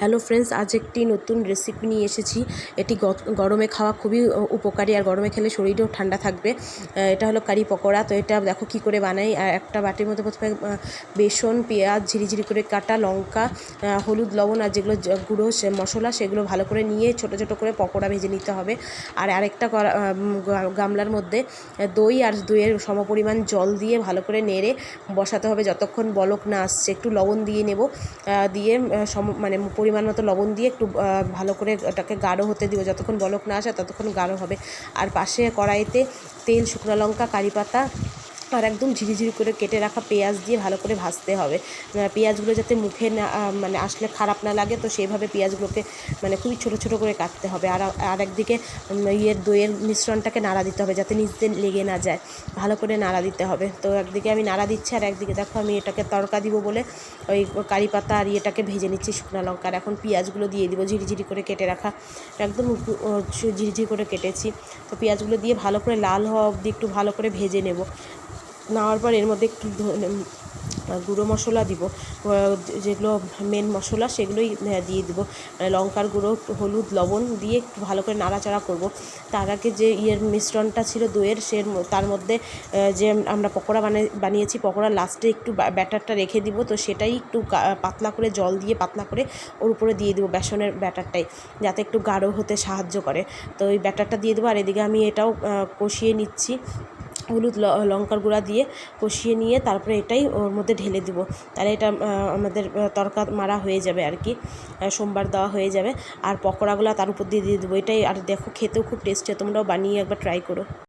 Hello friends, আজ একটি নতুন রেসিপি নিয়ে এসেছি। এটি গরমে খাওয়া খুবই উপকারী, আর গরমে খেলে শরীরও ঠান্ডা থাকবে। এটা হলো কারি পকোড়া। তো এটা দেখো কি করে বানাই। আর একটা বাটির মধ্যে প্রথমে বেসন, পেঁয়াজ, ঝিরিঝিরি করে কাটা লঙ্কা, হলুদ, লবণ আর যেগুলো গুঁড়ো মশলা সেগুলো ভালো করে নিয়ে ছোটো ছোটো করে পকোড়া ভেজে নিতে হবে। আর আরেকটা গামলার মধ্যে দই আর দইয়ের সমপরিমাণ জল দিয়ে ভালো করে নেড়ে বসাতে হবে যতক্ষণ বলক না আসছে। একটু লবণ দিয়ে নেব, দিয়ে মানে পরিমাণ মতো লবণ দিয়ে একটু ভালো করে ওটাকে গাঢ় হতে দিব। যতক্ষণ বলক না আসে ততক্ষণ গাঢ় হবে। আর পাশে কড়াইতে তেল, শুকনো লঙ্কা, কারি পাতা আর একদম ঝিরিঝিরি করে কেটে রাখা পেঁয়াজ দিয়ে ভালো করে ভাজতে হবে। পেঁয়াজগুলো যাতে মুখে না মানে আসলে খারাপ না লাগে, তো সেইভাবে পেঁয়াজগুলোকে মানে খুবই ছোটো ছোটো করে কাটতে হবে। আর একদিকে দইয়ের মিশ্রণটাকে নাড়া দিতে হবে যাতে নিচে লেগে না যায়, ভালো করে নাড়া দিতে হবে। তো একদিকে আমি নাড়া দিচ্ছি, আর একদিকে দেখো আমি এটাকে তড়কা দিব বলে ওই কারি পাতা আর এটাকে ভেজে নিচ্ছি শুকনো লঙ্কা। আর এখন পেঁয়াজগুলো দিয়ে দিব, ঝিরিঝিরি করে কেটে রাখা, একদম ঝিরিঝিরি করে কেটেছি। তো পেঁয়াজগুলো দিয়ে ভালো করে লাল হওয়া অবধি একটু ভালো করে ভেজে নেব। নেওয়ার পর এর মধ্যে একটু গুঁড়ো মশলা দিব, যেগুলো মেন মশলা সেগুলোই দিয়ে দিব। লঙ্কার গুঁড়ো, হলুদ, লবণ দিয়ে একটু ভালো করে নাড়াচাড়া করব। তার আগে যে মিশ্রণটা ছিল দইয়ের, তার মধ্যে যে আমরা পকোড়া বানিয়েছি, পকোড়ার লাস্টে একটু ব্যাটারটা রেখে দিব। তো সেটাই একটু পাতলা করে জল দিয়ে পাতলা করে ওর উপরে দিয়ে দেবো, বেসনের ব্যাটারটাই, যাতে একটু গাঢ় হতে সাহায্য করে। তো ওই ব্যাটারটা দিয়ে দেবো। আর এদিকে আমি এটাও কষিয়ে নিচ্ছি, হলুদ লঙ্কার গুঁড়া দিয়ে কষিয়ে নিয়ে তারপরে এটাই ওর মধ্যে ঢেলে দিব। তাহলে এটা আমাদের তড়কা মারা হয়ে যাবে আর কি, সোমবার দেওয়া হয়ে যাবে। আর পকোড়াগুলো তার উপর দিয়ে দেবো এটাই। আর দেখো খেতেও খুব টেস্টি, তোমরাও বানিয়ে একবার ট্রাই করো।